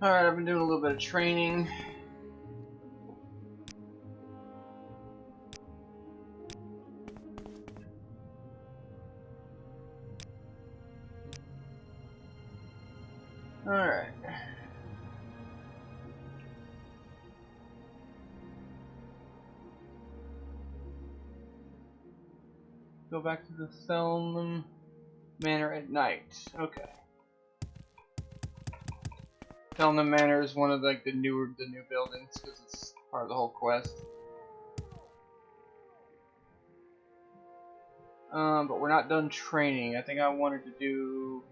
Alright, I've been doing a little bit of training. Alright. Go back to the Selnham Manor at night. Okay. Selnham Manor is one of like the new buildings because it's part of the whole quest. But we're not done training. I think I wanted to do.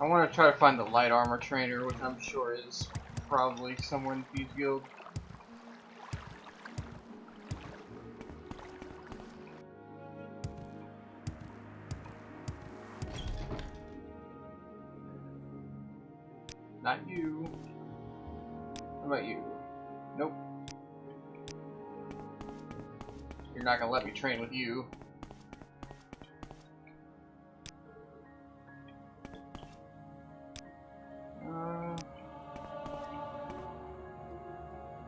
I want to try to find the light armor trainer, which I'm sure is probably somewhere in the Thieves Guild. Not you. How about you? Nope. You're not gonna let me train with you.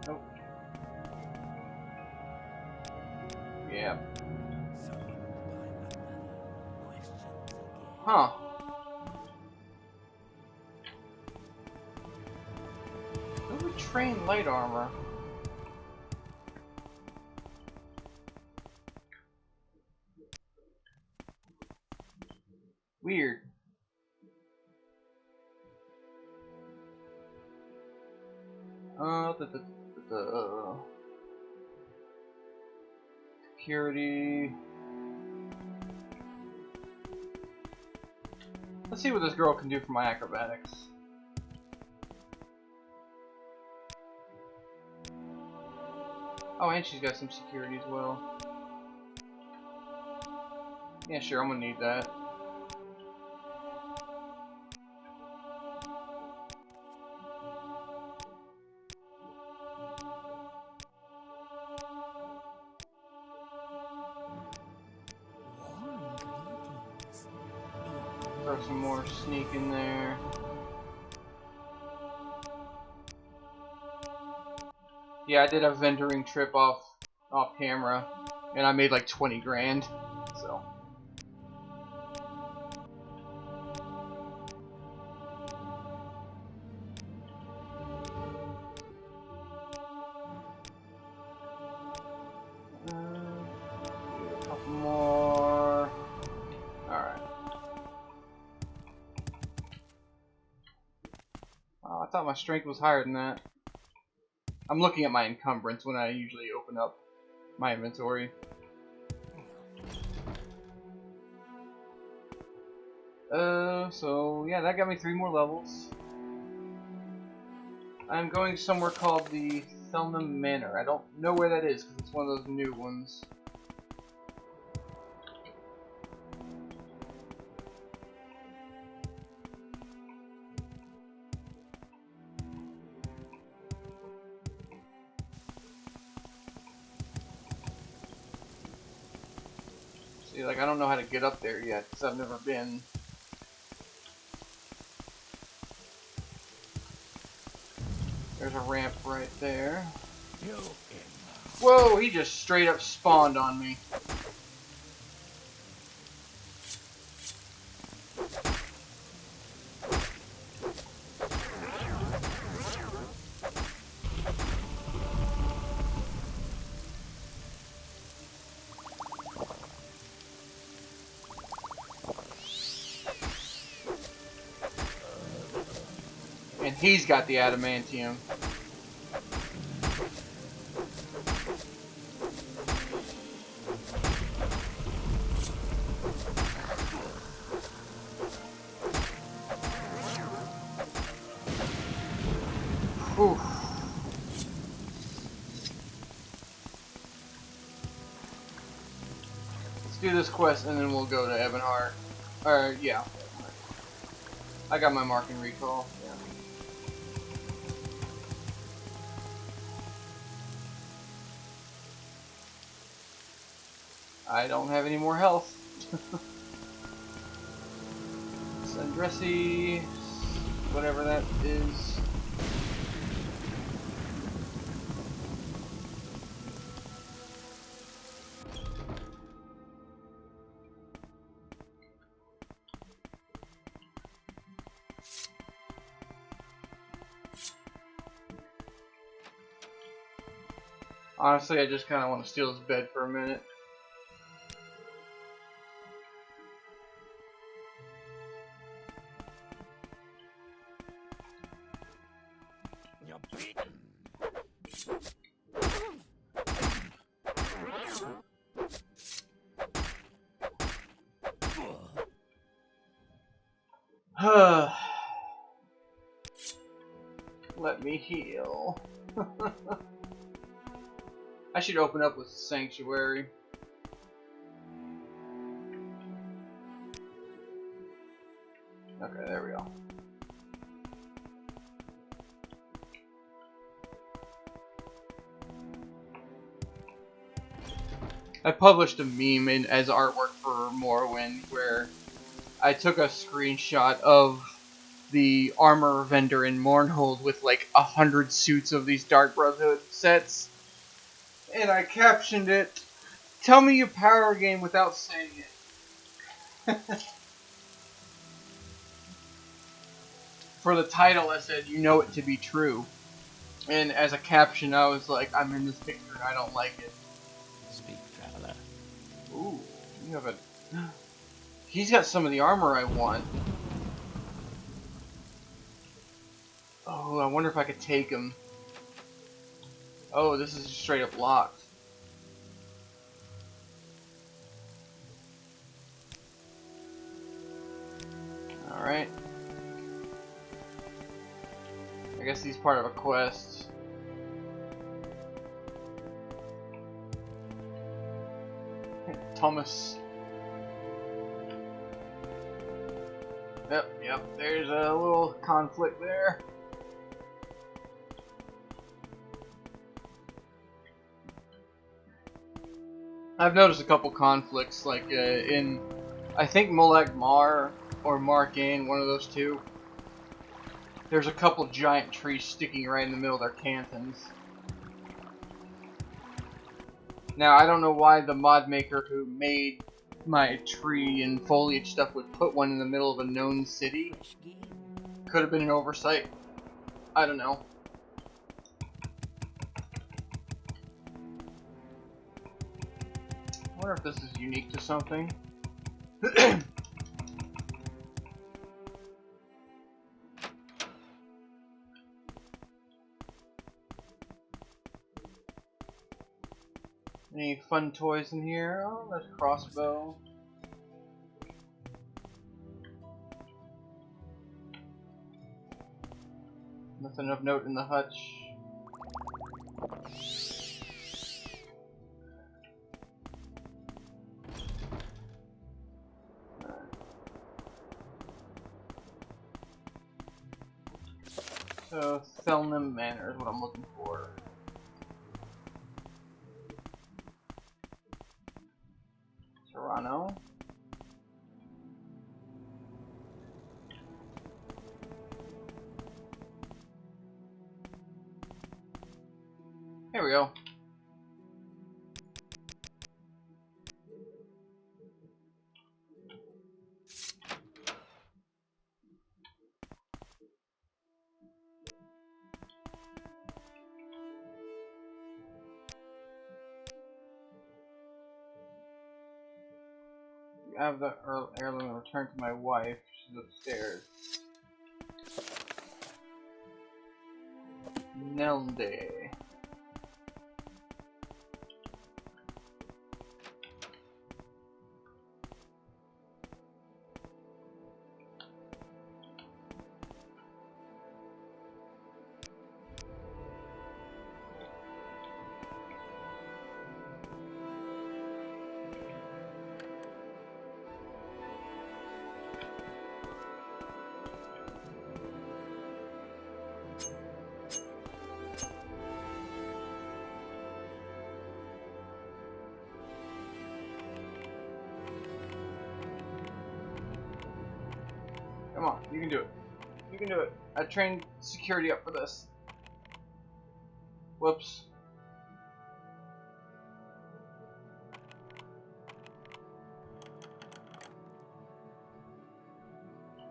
Nope. Yeah. Huh. Who would train light armor? Weird. Security. Let's see what this girl can do for my acrobatics. Oh, and she's got some security as well. Yeah, sure, I'm gonna need that. Throw some more sneak in there. Yeah, I did a vendoring trip off camera, and I made like 20 grand. So. A couple more. Alright. Oh, I thought my strength was higher than that. I'm looking at my encumbrance when I usually open up my inventory. So yeah, that got me 3 more levels. I'm going somewhere called the Selnham Manor. I don't know where that is because it's one of those new ones. See, like I don't know how to get up there yet because I've never been. There's a ramp right there. Whoa, he just straight up spawned on me. And he's got the adamantium. Whew. Let's do this quest and then we'll go to Ebonheart. Or, yeah. I got my mark and recall. Yeah. I don't have any more health. Sundressy, whatever that is. Honestly, I just kind of want to steal his bed for a minute. You're beaten. Let me heal. I should open up with Sanctuary. Okay, there we go. I published a meme as artwork for Morrowind where I took a screenshot of the armor vendor in Mournhold with like 100 suits of these Dark Brotherhood sets, and I captioned it, "Tell me you power game without saying it." For the title, I said, "You know it to be true." And as a caption, I was like, "I'm in this picture and I don't like it." Speak, traveler. Ooh, you have a... He's got some of the armor I want. Oh, I wonder if I could take him. Oh, this is just straight up locked. Alright. I guess he's part of a quest. Thomas. Yep, there's a little conflict there. I've noticed a couple conflicts, like in, I think Molag Mar or Markane, one of those two. There's a couple giant trees sticking right in the middle of their cantons. Now, I don't know why the mod maker who made my tree and foliage stuff would put one in the middle of a known city. Could have been an oversight. I don't know. I wonder if this is unique to something. Any fun toys in here? Oh, there's a crossbow. Nothing of note in the hutch. So, Thelnum Manor is what I'm looking for. Toronto. Here we go. I have the heirloom returned to my wife. She's upstairs. Nelde. Come on, you can do it. You can do it. I trained security up for this. Whoops.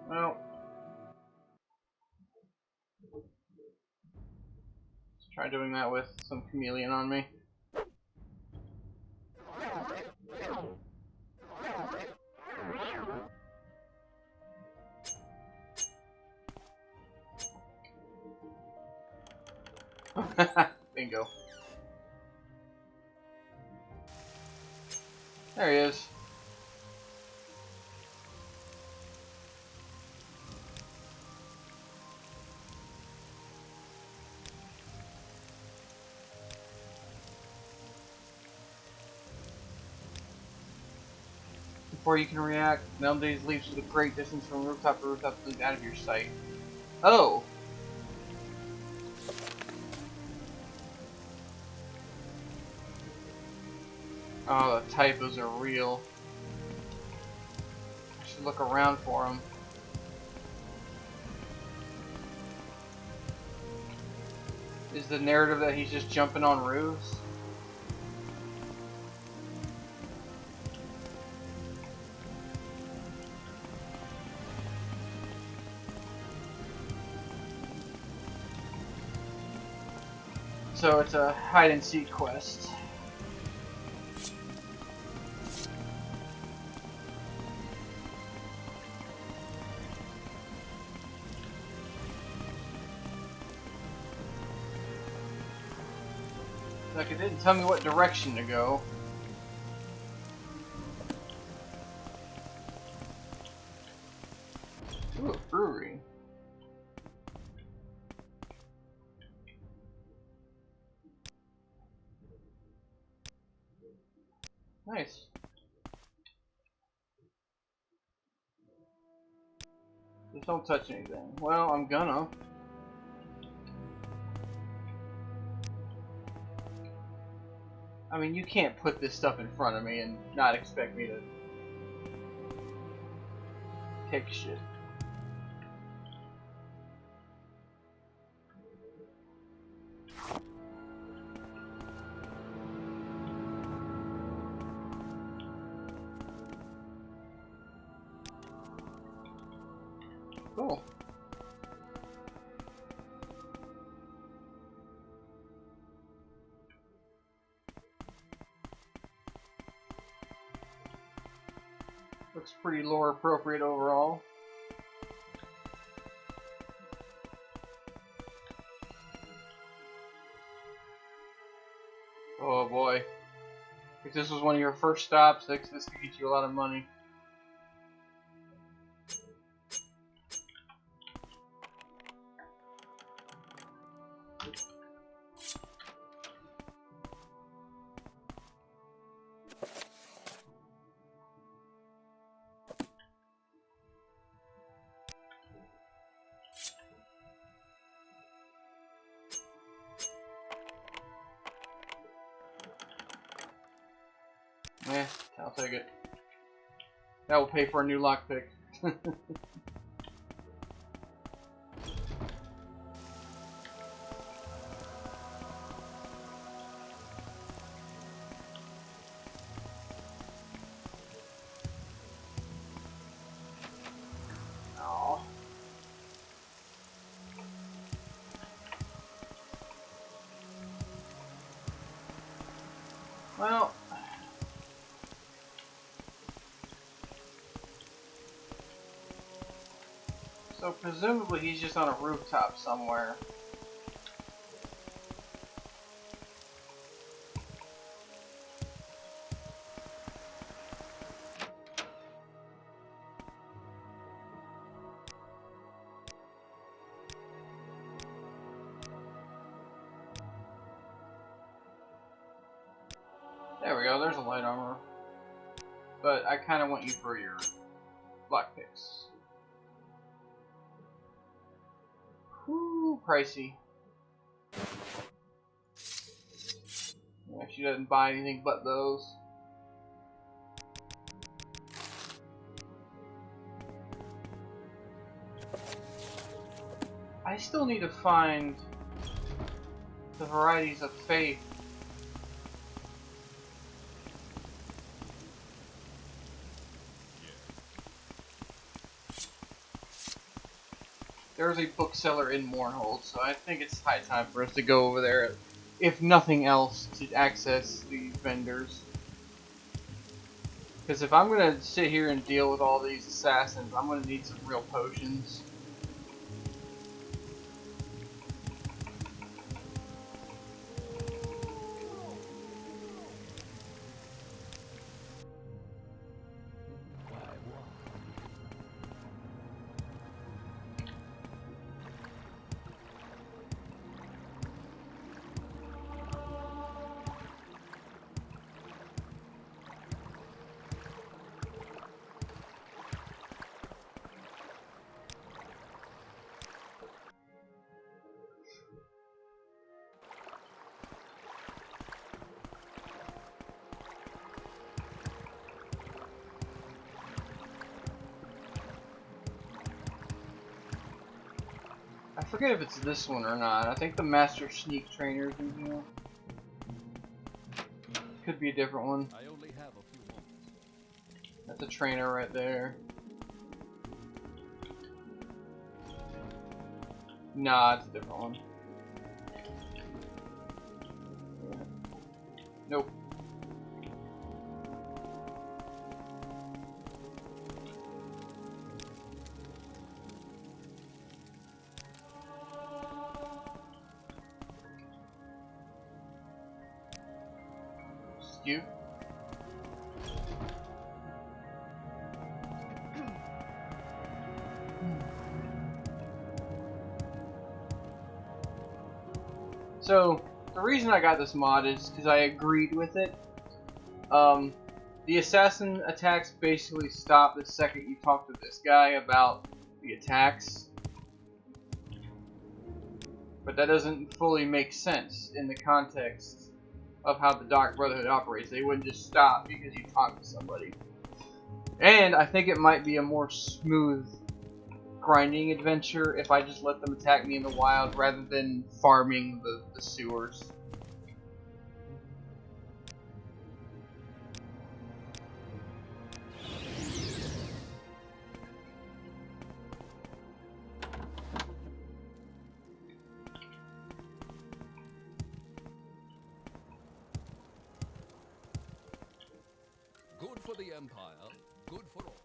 Well, let's try doing that with some chameleon on me. Bingo. There he is. Before you can react, Meldays leaps with a great distance from rooftop to rooftop to leap out of your sight. Oh! Oh, the typos are real. I should look around for them. Is the narrative that he's just jumping on roofs? So it's a hide and seek quest. Like, it didn't tell me what direction to go. Ooh, a brewery. Nice. Just don't touch anything. Well, I'm gonna. I mean, you can't put this stuff in front of me and not expect me to take shit. Cool. Looks pretty lore appropriate overall. Oh boy. If this was one of your first stops, this could get you a lot of money. Eh, I'll take it. That will pay for a new lockpick. Aw. Well, so presumably he's just on a rooftop somewhere. There we go, there's a light armor. But I kind of want you for your lockpicks. Whew, pricey. Yeah, she doesn't buy anything but those. I still need to find the varieties of faith. There's a bookseller in Mournhold, so I think it's high time for us to go over there, if nothing else, to access these vendors. Because if I'm gonna sit here and deal with all these assassins, I'm gonna need some real potions. I forget if it's this one or not. I think the Master Sneak Trainer's in here. Could be a different one. I only have a few moments. That's a trainer right there. Nah, it's a different one. Nope. You. So, the reason I got this mod is because I agreed with it. The assassin attacks basically stop the second you talk to this guy about the attacks. But that doesn't fully make sense in the context of how the Dark Brotherhood operates. They wouldn't just stop because you talk to somebody. And I think it might be a more smooth grinding adventure if I just let them attack me in the wild rather than farming the sewers. Good for the Empire, good for all.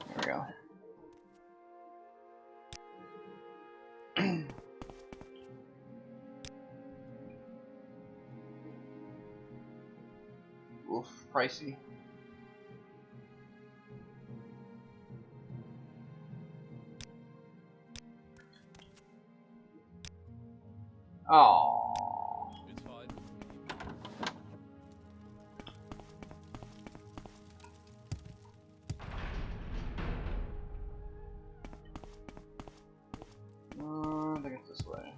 There we go. Oof, pricey. Oh. It's fine. I think it's this way.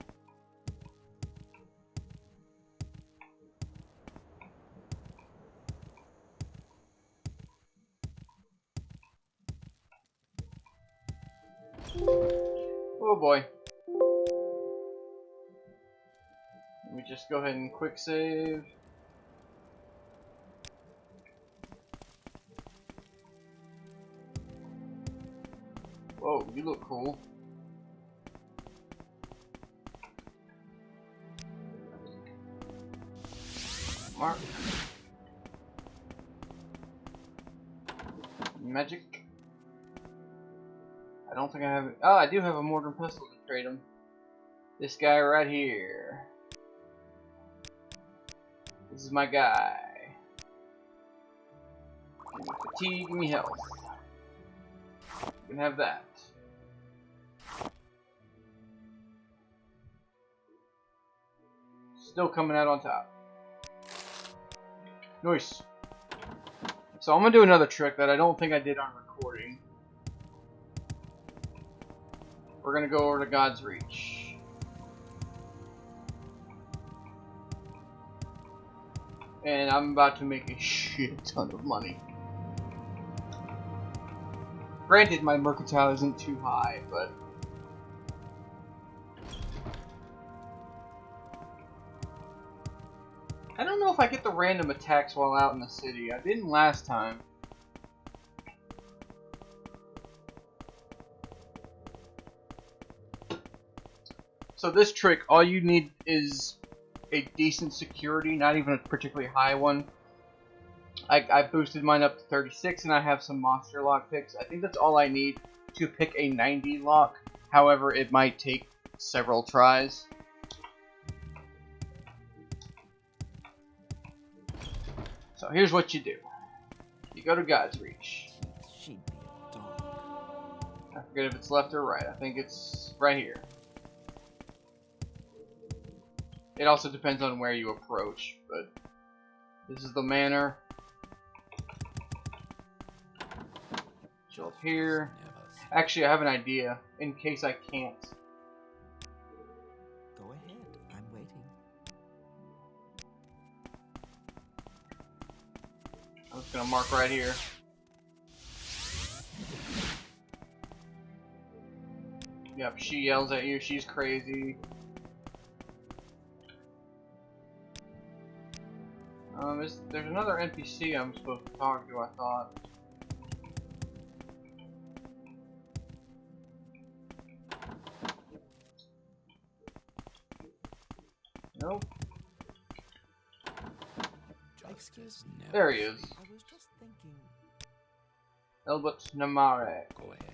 Oh boy. Let me just go ahead and quick save. Whoa, you look cool. Mark. Magic. I don't think I have. Oh, I do have a mortar and pestle to trade him. This guy right here. This is my guy. Give me fatigue, give me health. You can have that. Still coming out on top. Nice. So I'm gonna do another trick that I don't think I did on recording. We're gonna go over to God's Reach. And I'm about to make a shit ton of money. Granted, my mercantile isn't too high, but I don't know if I get the random attacks while out in the city. I didn't last time. So this trick, all you need is a decent security, not even a particularly high one. I boosted mine up to 36 and I have some monster lock picks. I think that's all I need to pick a 90 lock. However, it might take several tries. So here's what you do. You go to God's Reach. She'd be a dog. I forget if it's left or right. I think it's right here. It also depends on where you approach, but this is the manor. Chill here. Actually, I have an idea in case I can't. Go ahead, I'm waiting. I'm just gonna mark right here. Yep, she yells at you, she's crazy. There's another NPC I'm supposed to talk to, I thought. Nope. Excuse me. There he is. I was just thinking. Elbert Namare. Go ahead.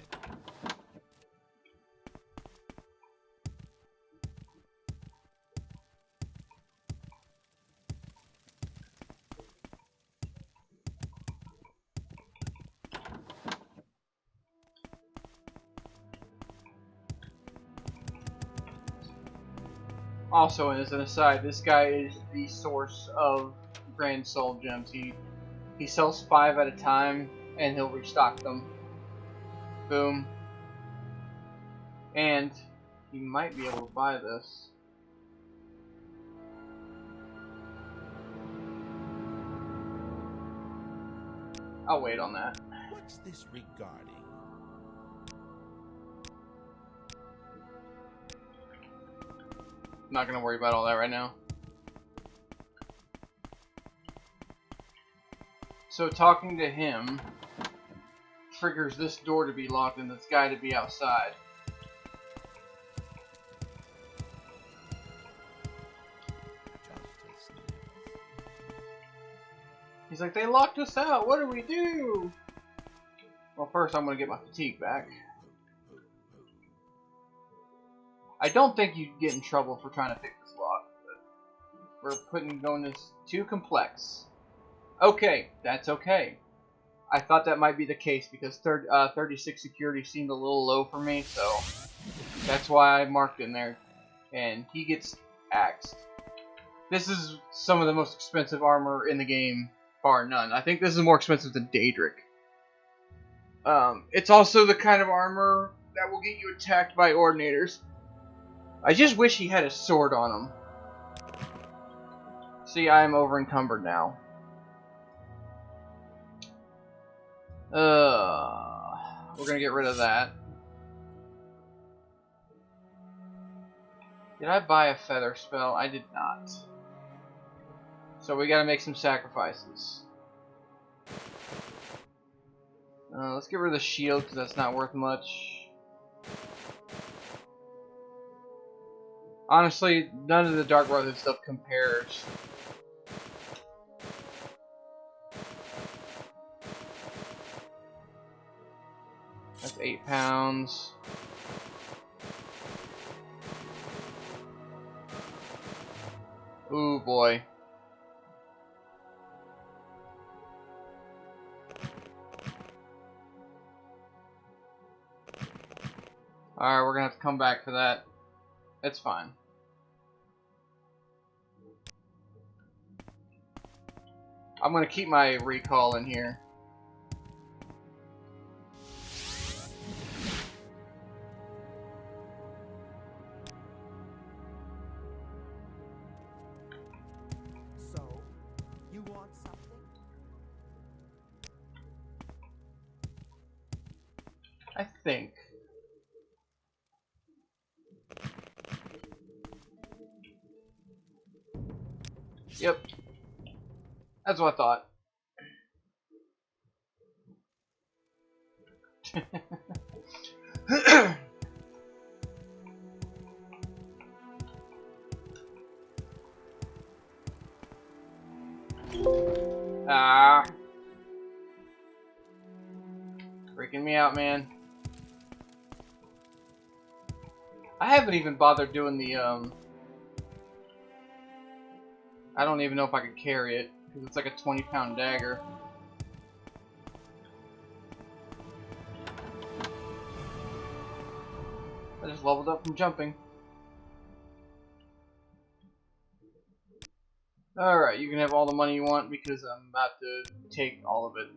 Also, as an aside, this guy is the source of Grand Soul Gems. He sells 5 at a time, and he'll restock them. Boom. And he might be able to buy this. I'll wait on that. What's this regarding? Not gonna worry about all that right now. So talking to him triggers this door to be locked and this guy to be outside. He's like, they locked us out, what do we do? Well, first I'm gonna get my fatigue back. I don't think you'd get in trouble for trying to pick this lock, but we're going this too complex. Okay, that's okay. I thought that might be the case because 36 security seemed a little low for me, so that's why I marked in there. And he gets axed. This is some of the most expensive armor in the game, bar none. I think this is more expensive than Daedric. It's also the kind of armor that will get you attacked by Ordinators. I just wish he had a sword on him. See, I am over encumbered now. We're gonna get rid of that. Did I buy a feather spell? I did not. So we gotta make some sacrifices. Let's get rid of the shield because that's not worth much. Honestly, none of the Dark Brotherhood stuff compares. That's 8 pounds. Ooh boy. Alright, we're gonna have to come back for that. It's fine. I'm gonna keep my recall in here. So, you want something? I think. Yep. That's what I thought. Ah. Freaking me out, man. I haven't even bothered doing the, I don't even know if I could carry it, because it's like a 20-pound dagger. I just leveled up from jumping. Alright, you can have all the money you want because I'm about to take all of it.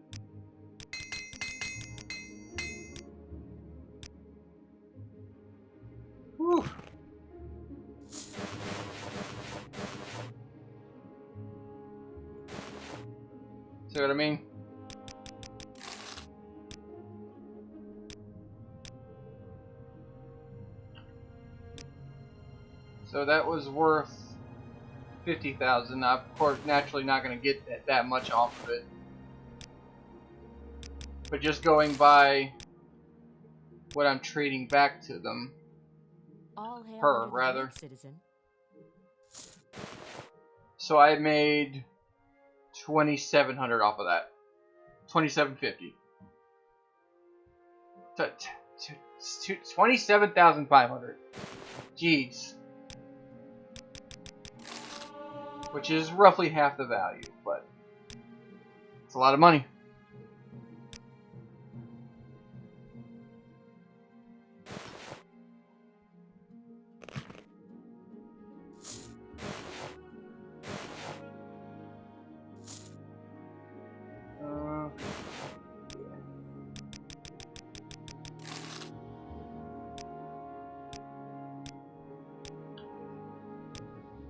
Whew. See what I mean? So that was worth 50,000. I'm of course naturally not going to get that much off of it. But just going by what I'm trading back to them, All hail her under the rather. gate, citizen. So I made 2,700 off of that. 2,750. 27,500. Jeez. Which is roughly half the value, but it's a lot of money.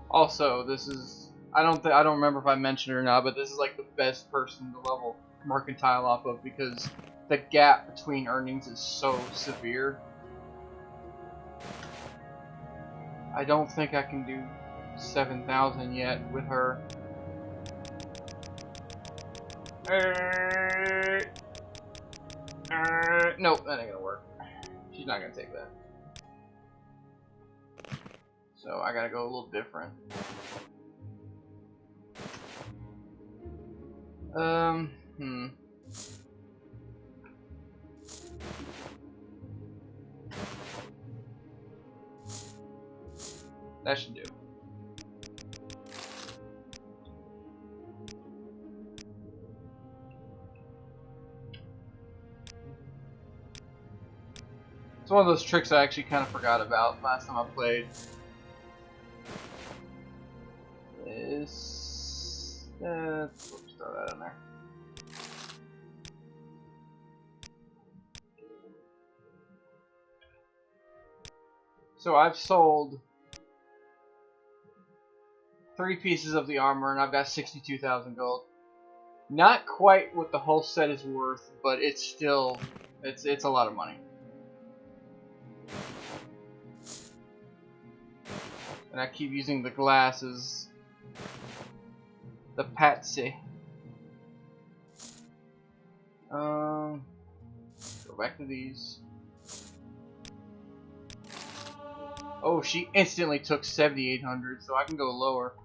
Also, this is I don't remember if I mentioned it or not, but this is like the best person to level Mercantile off of because the gap between earnings is so severe. I don't think I can do 7,000 yet with her. Nope, that ain't gonna work. She's not gonna take that. So I gotta go a little different. That should do. It's one of those tricks I actually kind of forgot about last time I played. Let's throw that in there. So I've sold 3 pieces of the armor and I've got 62,000 gold. Not quite what the whole set is worth, but it's still it's a lot of money. And I keep using the glasses, the Patsy. Go back to these. Oh, she instantly took 7,800, so I can go lower.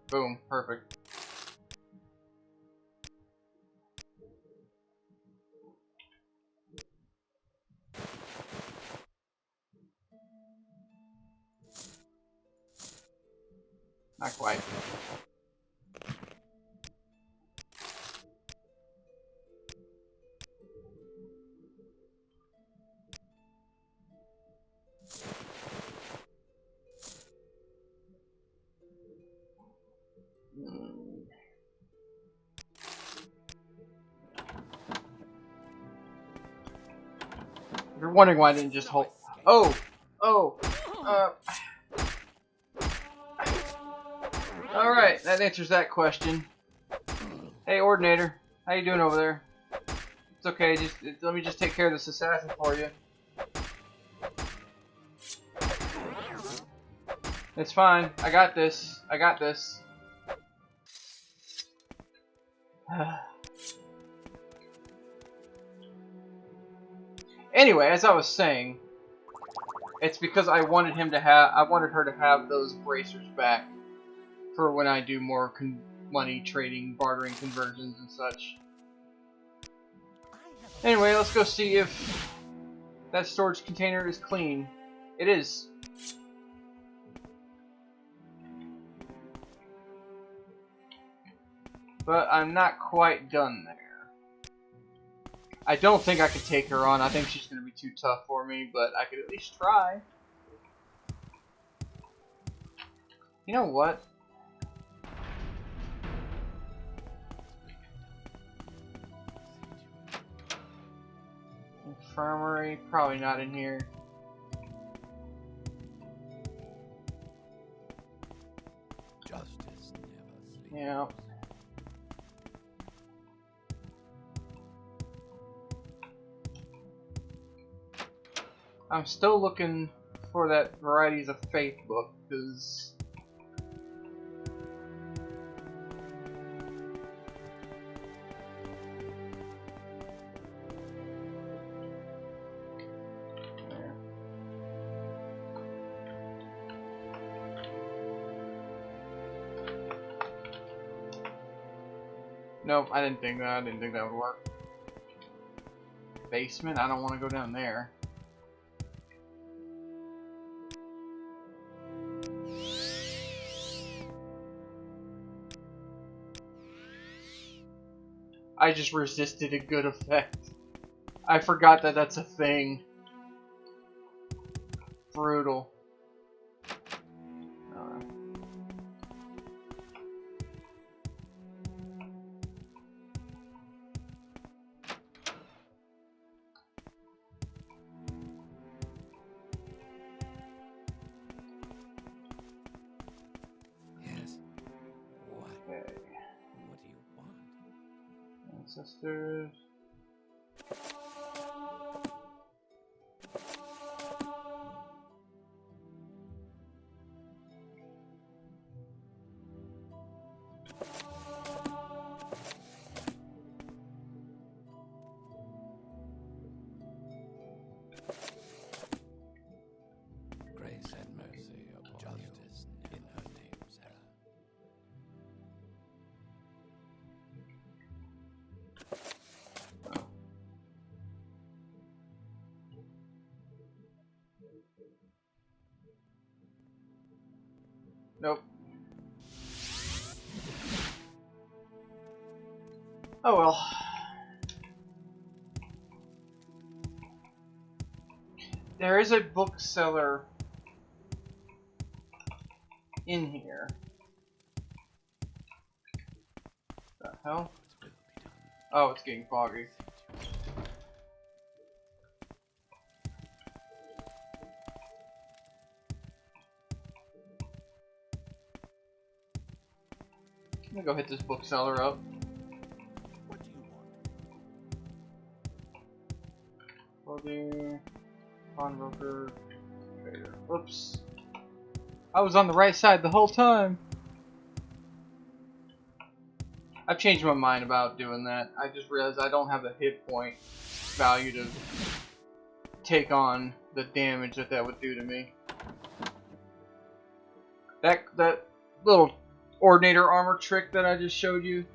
Boom, perfect. Not quite. If you're wondering why I didn't just hold. Oh! Alright, that answers that question. Hey, Ordinator. How you doing over there? It's okay, let me just take care of this assassin for you. It's fine. I got this. I got this. Anyway, as I was saying, it's because I wanted her to have those bracers back for when I do more money trading, bartering, conversions, and such. Anyway, let's go see if that storage container is clean. It is. But I'm not quite done there. I don't think I could take her on. I think she's going to be too tough for me, but I could at least try. You know what? Infirmary, probably not in here. Justice never sleeps. Yeah. I'm still looking for that Varieties of Faith book, because nope, I didn't think that would work. Basement? I don't want to go down there. I just resisted a good effect. I forgot that that's a thing. Brutal. Yes. What? Okay. What do you want? Ancestors. Grace and mercy upon justice in her name, Sarah. Nope. Oh well. There is a bookseller in here. The hell? Will be done. Oh, it's getting foggy. I'm gonna go hit this bookseller up. What do you want? Clothing, pawnbroker, trader. Whoops. I was on the right side the whole time. I've changed my mind about doing that. I just realized I don't have the hit point value to take on the damage that would do to me. That little Ordinator armor trick that I just showed you,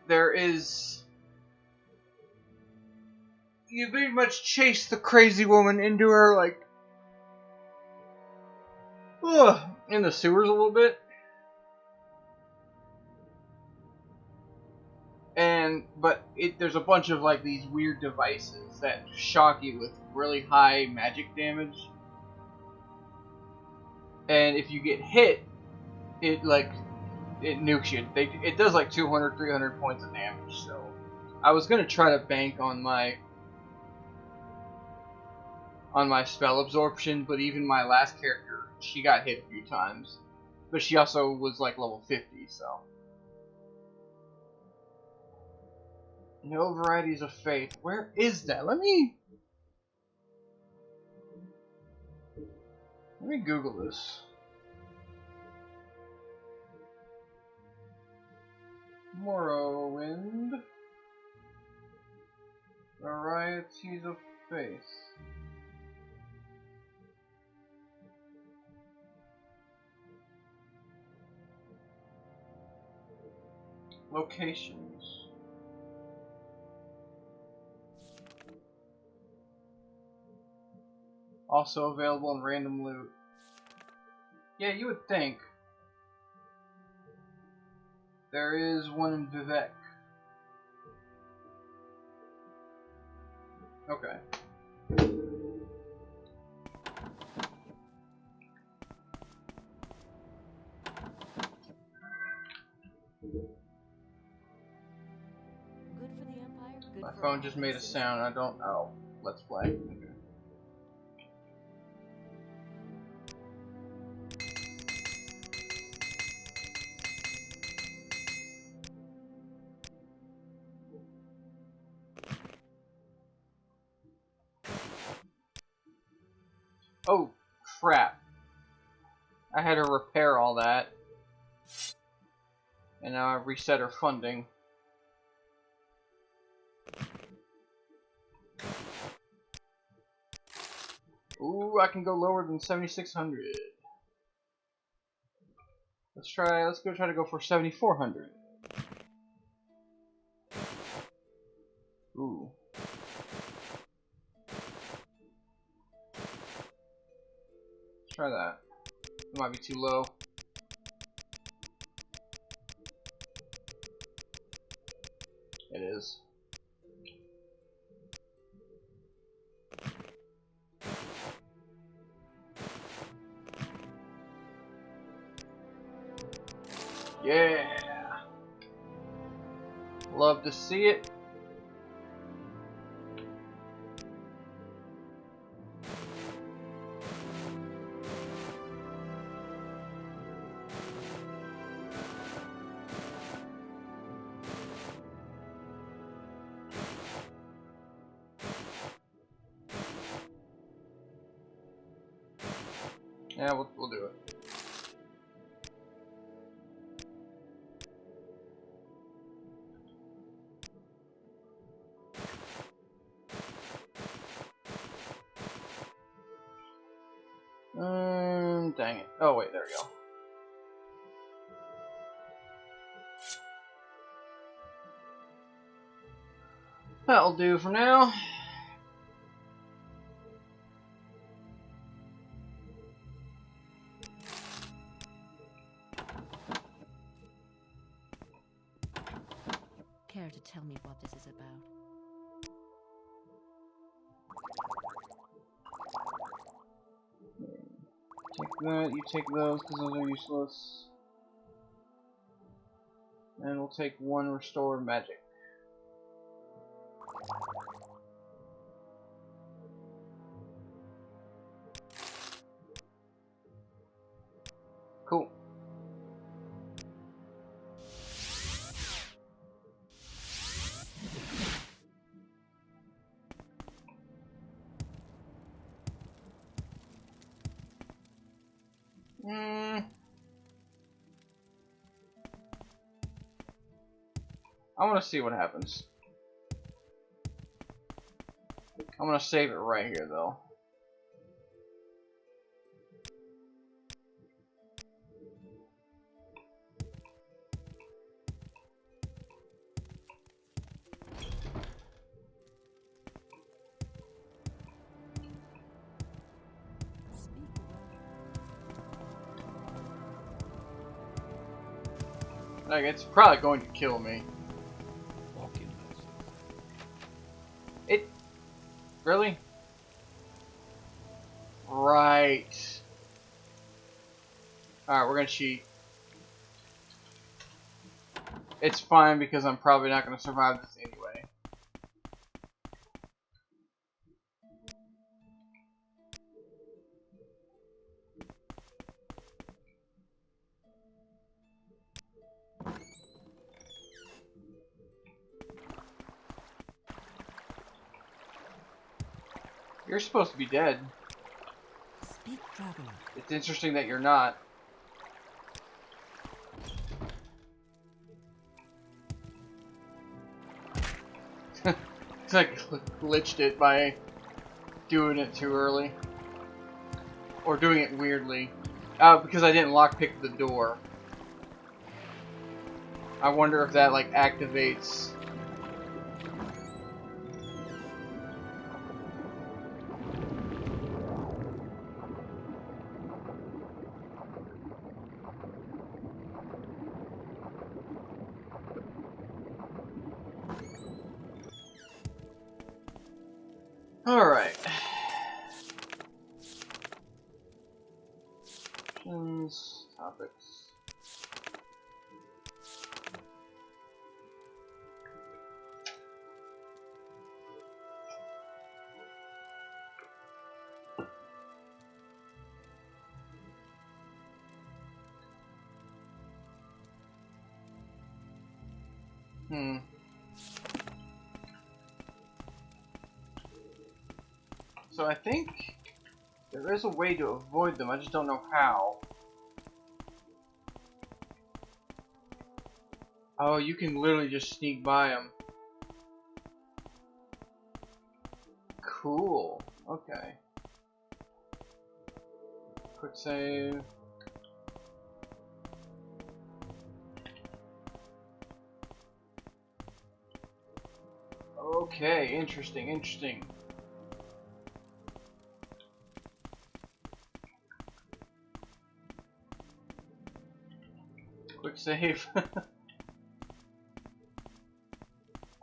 there is... You pretty much chase the crazy woman into her, like, in the sewers a little bit. But there's a bunch of like these weird devices that shock you with really high magic damage. And if you get hit, it nukes you. It does like 200, 300 points of damage. So I was gonna try to bank on my spell absorption, but even my last character, she got hit a few times. But she also was like level 50, so. No varieties of faith. Where is that? Let me Google this. Morrowind. Varieties of faith. Locations. Also available in random loot. Yeah, you would think. There is one in Vivek. Okay. Good for the Empire. Good My for phone all just made a citizens. sound. I don't. Oh, let's play. Okay. Oh, crap. I had to repair all that. And now I reset her funding. Ooh, I can go lower than 7,600. Let's go try to go for 7,400. Ooh. Let's try that. It might be too low. It is. Yeah. Love to see it. Yeah, we'll do it. Dang it. Oh, wait, there we go. That'll do for now. Care to tell me what this is about? Take that, you take those because those are useless. And we'll take one restore magic. Cool. I want to see what happens. I'm going to save it right here, though. Speak well. Like, it's probably going to kill me. Walk in mercy. It... Really? Right. Alright, we're going to cheat. It's fine because I'm probably not going to survive this anyway. You're supposed to be dead. Speak, traveler. It's interesting that you're not. It's like glitched it by doing it too early. Or doing it weirdly. Because I didn't lockpick the door. I wonder if that, like, activates... Alright. Topics. So I think there is a way to avoid them, I just don't know how. Oh, you can literally just sneak by them. Cool. Okay. Quick save. Okay, interesting, interesting. Quick save.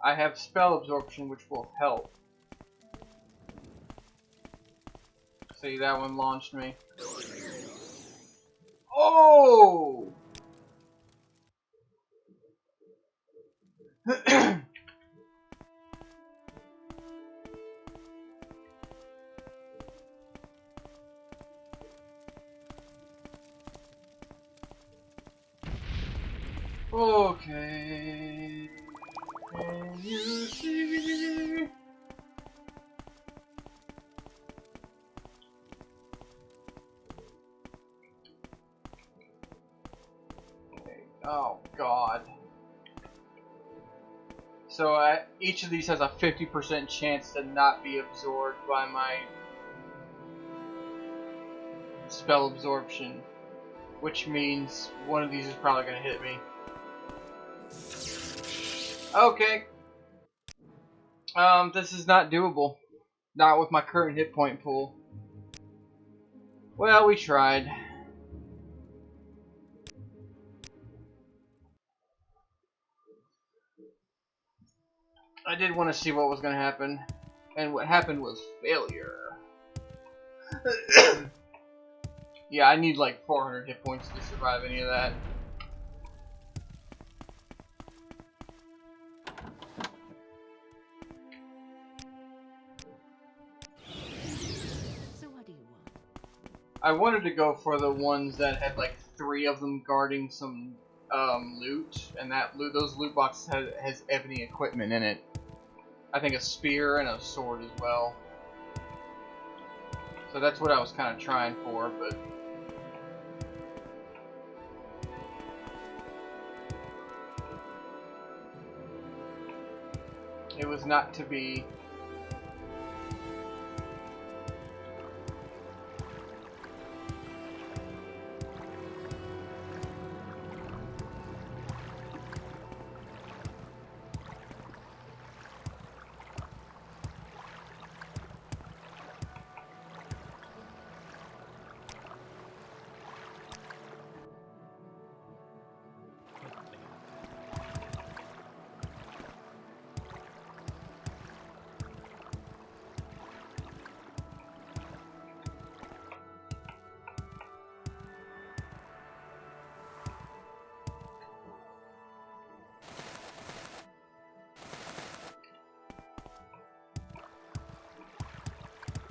I have spell absorption, which will help. See, that one launched me. Oh! Okay. Can you see? Okay. Oh God. So each of these has a 50% chance to not be absorbed by my spell absorption, which means one of these is probably gonna hit me. Okay. This is not doable. Not with my current hit point pool. Well, we tried. I did want to see what was going to happen. And what happened was failure. Yeah, I need like 400 hit points to survive any of that. So what do you want? I wanted to go for the ones that had like 3 of them guarding some loot, and those loot boxes has ebony equipment in it. I think a spear and a sword as well. So that's what I was kind of trying for, but it was not to be.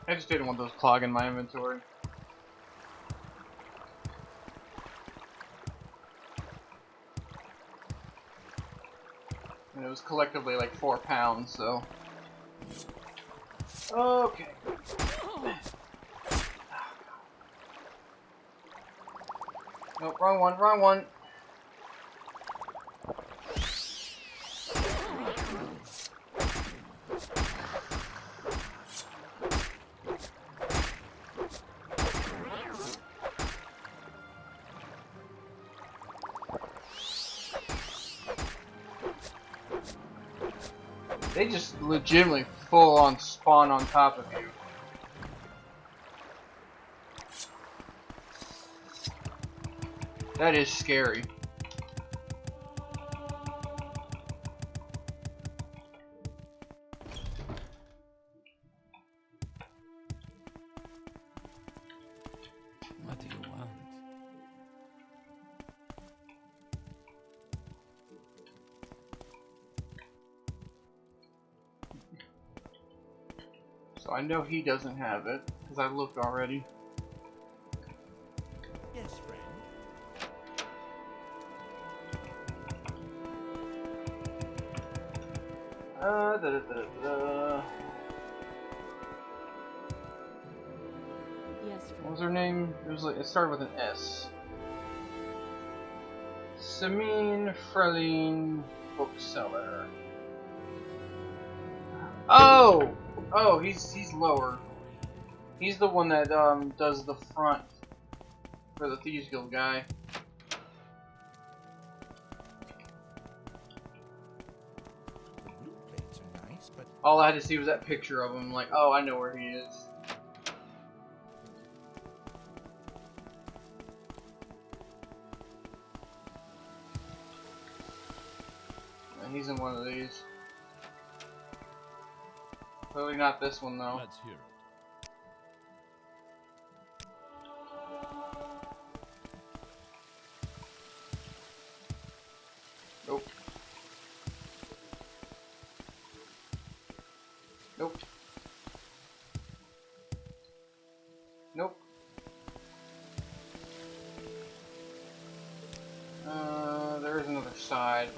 I just didn't want those clogging my inventory. And it was collectively like 4 pounds, so. Okay. Oh, wrong one, wrong one. They just legitimately full on spawn on top of you. That is scary. What do you want? So I know he doesn't have it, because I looked already. Yes, friend. Da, da, da, da, da. Yes, What friend. was her name? It was like it started with an S. Samine Freline Bookseller. Oh! Oh, he's lower. He's the one that does the front for the Thieves Guild guy. The blue plates are nice, but All I had to see was that picture of him, like, oh, I know where he is. And he's in one of these. Clearly not this one, though. Let's hear it. Nope. Nope. Nope. There is another side.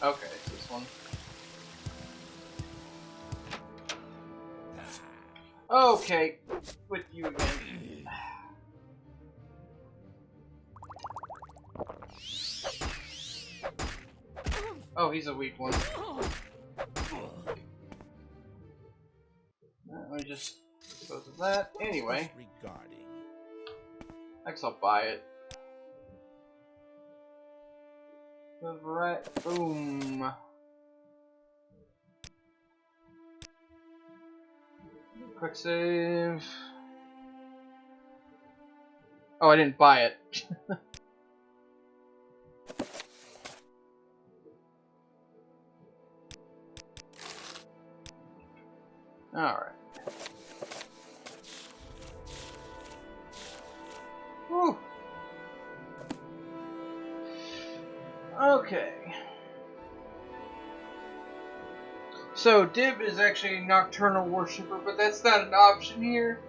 Okay, it's this one. Okay, with you again. Oh, he's a weak one. Let me just dispose of that. Anyway, regarding I guess I'll buy it. Right, boom. Quick save. Oh, I didn't buy it. Alright. Whew. Okay. So, Dib is actually a nocturnal worshipper, but that's not an option here.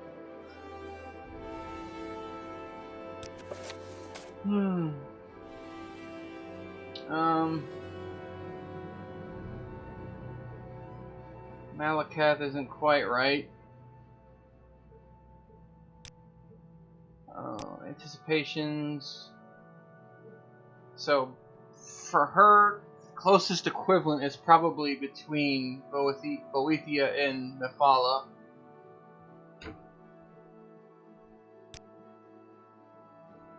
Malakath isn't quite right. Anticipations. So, for her, closest equivalent is probably between Boethia and Mephala.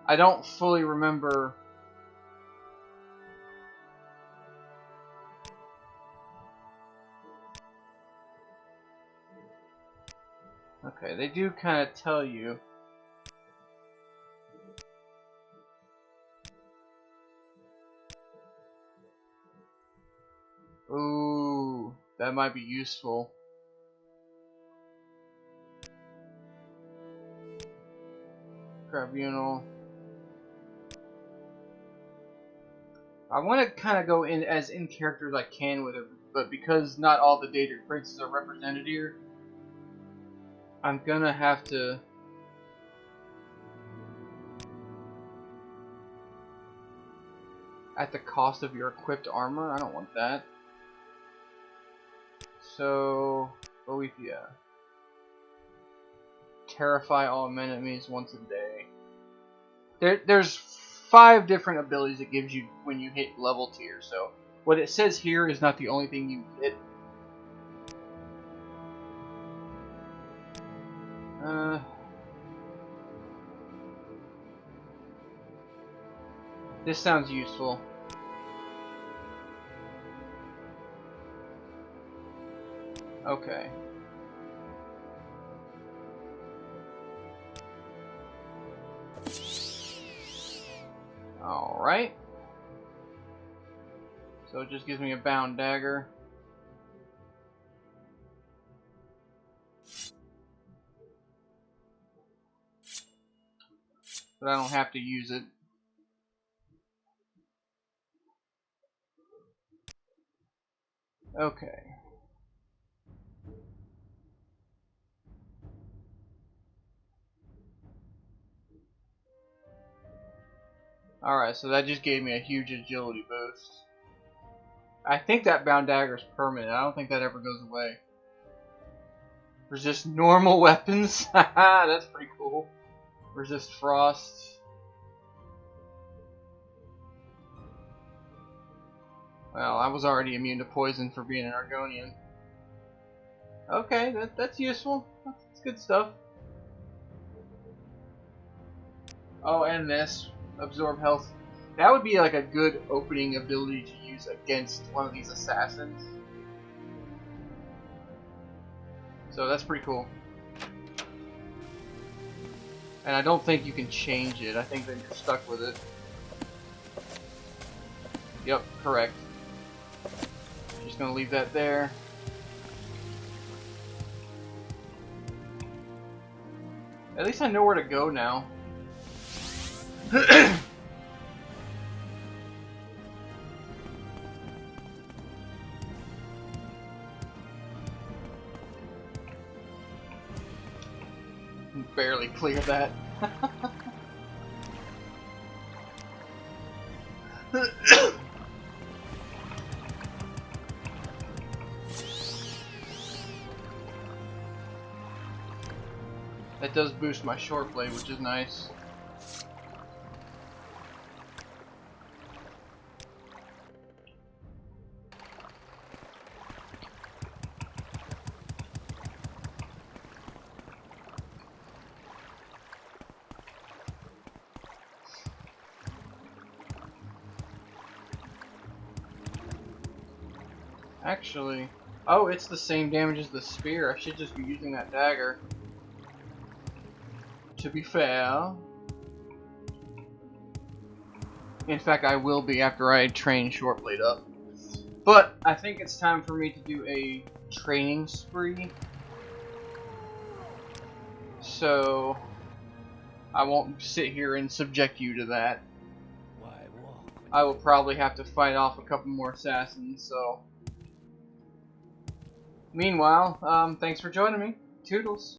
I don't fully remember. Okay, they do kind of tell you. Ooh, that might be useful. Tribunal. I want to kind of go in as in character as I can with it, but because not all the Daedric princes are represented here, I'm gonna have to. At the cost of your equipped armor? I don't want that. So, Boethia. Terrify all enemies once a day. There's 5 different abilities it gives you when you hit level tier, so what it says here is not the only thing you get. This sounds useful. Okay. Alright. So it just gives me a bound dagger. But I don't have to use it. Okay. Alright, so that just gave me a huge agility boost. I think that bound dagger is permanent. I don't think that ever goes away. Resist normal weapons. Haha, that's pretty cool. Resist frost. Well, I was already immune to poison for being an Argonian. Okay, that's useful. That's good stuff. Oh, and this. Absorb health. That would be like a good opening ability to use against one of these assassins. So that's pretty cool. And I don't think you can change it. I think that you're stuck with it. Yep, correct. Just gonna leave that there. At least I know where to go now. Barely clear that. That does boost my short blade, which is nice. Actually, oh, it's the same damage as the spear. I should just be using that dagger. To be fair. In fact, I will be after I train Shortblade up. But I think it's time for me to do a training spree. So I won't sit here and subject you to that. Why walk? I will probably have to fight off a couple more assassins, so. Meanwhile, thanks for joining me. Toodles.